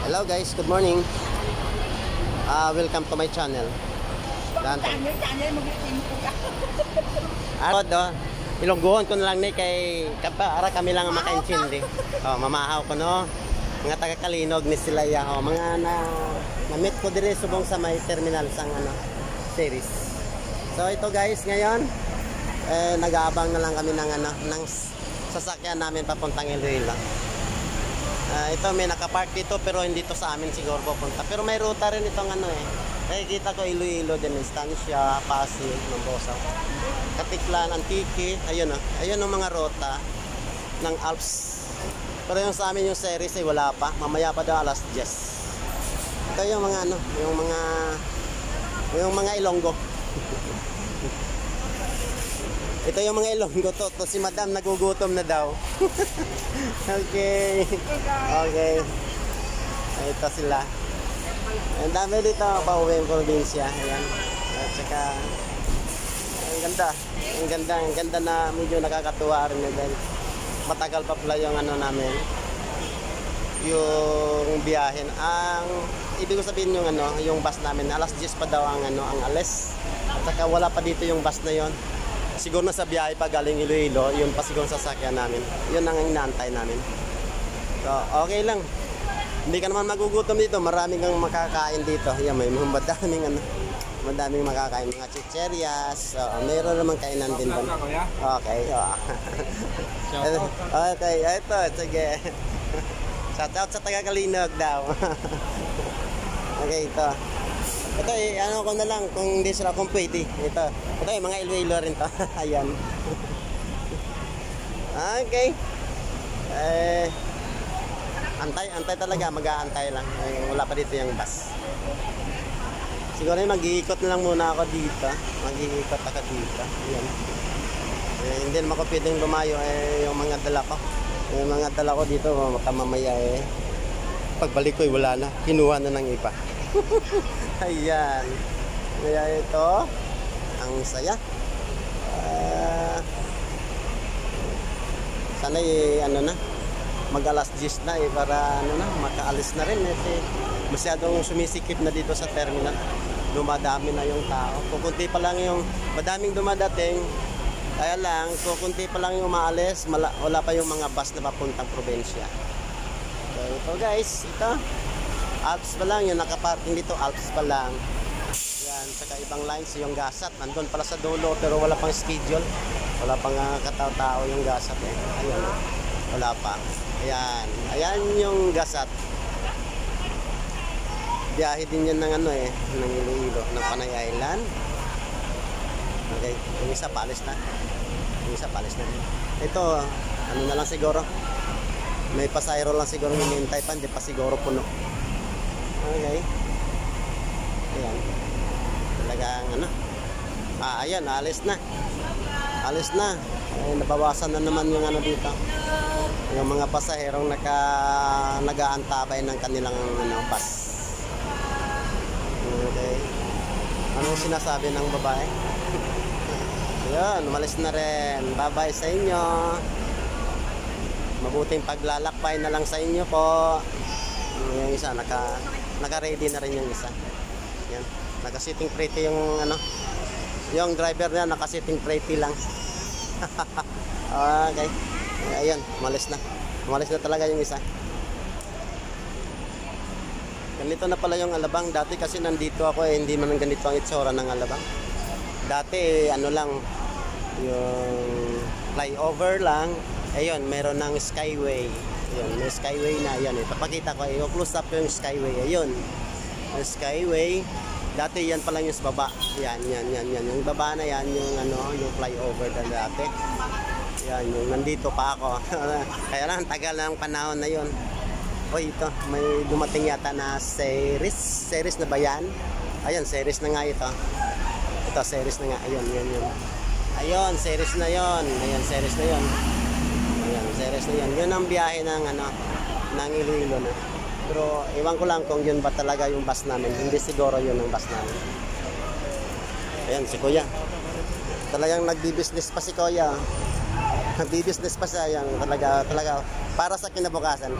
Hello guys, good morning. Welcome to my channel. Channel mo gitin ko ka. Ilonggohon ko na lang ni kay para kami lang makaintindi. Mamahaw ko no. Mga taga Kalinog ni sila ya mga na-meet ko dire subong sa may terminal sang series. So ito guys, ngayon nag-aabang na lang kami ng sasakyan namin papuntang Iloilo. Ito may nakapark dito pero hindi to sa amin siguro pupunta. Pero may ruta rin itong nakikita ko Iloilo din, Estancia, Pasig, Mambosa, Katiklan, Antique. Ayun ayun ang mga ruta ng Alps. Pero yung sa amin yung series ay wala pa. Mamaya pa daw alas 10. Ito yung mga yung mga Ilonggo. Ito yung mga Ilonggo to si Madam nagugutom na daw. Okay. Ito sila. Ang dami dito pauwi ng probinsya. Ayan. At saka ang ganda na medyo nakakatuwa rin dahil matagal pa pala yung namin. Yung biyahin. Ang ibig ko sabihin yung bus namin, alas 10 pa daw ang alis. At saka wala pa dito yung bus na yon. Siguro na sa biyahe pa galing Iloilo, yun pa siguro sasakyan namin. Yun ang inaantay namin. So, okay lang. Hindi ka naman magugutom dito. Maraming kang makakain dito. Yan, may madaming makakain. Mga chicherias. So, mayroon naman kainan din doon. Okay. Okay, ito. Sige. Shout out sa taga Kalinog daw. Okay, ito. Ito ko na lang kung hindi sila kung pwede. Ito yung mga Iloilo rin to. Ayan. Okay. Antay talaga, mag-aantay lang. Wala pa dito yung bus. Siguro mag-iikot na lang muna ako dito. Mag-iikot ako dito. Ayan. Hindi naman ako pwedeng lumayo yung mga dala ko. Yung mga dala ko dito, makamamaya pagbalik ko wala na. Kinuha na ng iba. Ayan. Kaya ito ang saya. Sana mag alas 10 na para makaalis na rin masyadong sumisikip na dito sa terminal. Dumadami na yung tao. Kukunti pa lang yung madaming dumadating. Kaya lang kukunti pa lang yung umaalis, wala pa yung mga bus na papuntang probinsya. So ito guys, ito Alps pa lang, yung nakaparking dito, Alps pa lang. Yan, saka ibang lines, yung Gasat. Nandun pala sa dulo, pero wala pang schedule. Wala pang katao-tao yung Gasat. Ayun, wala pa. Ayan yung Gasat. Biyahe din yan ng ng Iloilo, ng Panay Island. Okay, yung isa palis na. Ito, na lang siguro. May pasayro lang siguro hinihintay pa, hindi pa siguro puno. Okay. Ayan. Talagang ayan, alis na. Nabawasan na naman yung dito. Yung mga pasaherong nag-aantabay ng kanilang bus. Okay. Anong sinasabi ng babae? Ayan, umalis na rin. Bye-bye sa inyo. Mabuting paglalakbay na lang sa inyo po. Yung isa naka-ready na rin yung isa. Yan. Naka-sitting pretty yung yung driver niya naka-sitting pretty lang. Okay. Ayun, umalis na. Umalis na talaga yung isa. Ganito na pala yung Alabang. Dati kasi nandito ako hindi man ganito ang itsura ng Alabang. Dati lang yung flyover lang. Ayun, meron ng skyway. Ayun, may skyway na. Ayan, ipapakita ko. Close up yung skyway. Ayun, yung skyway. Dati yan pa lang yung baba. Yan. Yung baba na yan, yung flyover na dati. Yan, yung nandito pa ako. Kaya lang, tagal na ang panahon na yun. Ito, may dumating yata na series. Series na ba yan? Ayan, series na nga ito. Ito, series na nga. Ayun. Ayun, series na yon. Ayan, series na yon. Ayan, series na yan. Yun ang biyahe ng Iloilo na. Pero iwan ko lang kung yun ba talaga yung bus namin. Hindi siguro yun ang bus namin. Ayan, si Kuya. Talagang nagbi-business pa si Kuya. Nagbi-business pa siya. Yan, talaga para sa kinabukasan.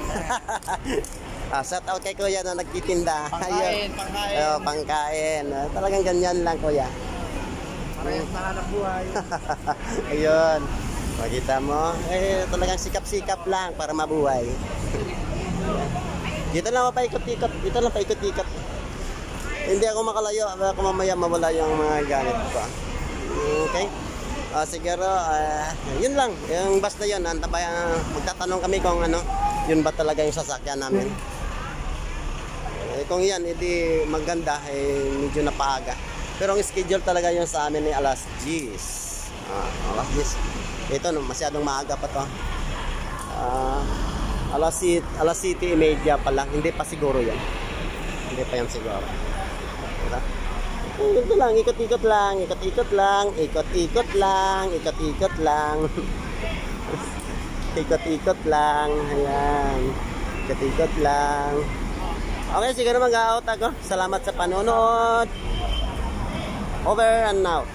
Shout out kay kuya na nagtitinda. Pangkain, pangkain. Pangkain. Talagang ganyan lang kuya. Parehas na hanap buhay. Ayun. Makita mo, talagang sikap-sikap lang para mabuhay. Dito lang ako paikot-ikot. Dito lang paikot-ikot. Hindi ako makalayo. Baka mamaya mawala yung mga gamit ko. Okay? Siguro, yun lang. Yung bus na yun, magtatanong kami kung ano, yun ba talaga yung sasakyan namin. Kung yan, hindi maganda, medyo napaaga. Pero ang schedule talaga yun sa amin ay alas 10. Alas 10. Ito, masyadong maaga pa to. Alas 7:30 pa lang. Hindi pa siguro yan. Hindi pa yan siguro. Diba? Ito lang, ikot-ikot lang, ikot-ikot lang, ikot-ikot lang, ikot-ikot lang. Ikot-ikot lang. Ayan. Ikot-ikot lang. Okay, siguro mag-out ako. Salamat sa panonood. Over and out.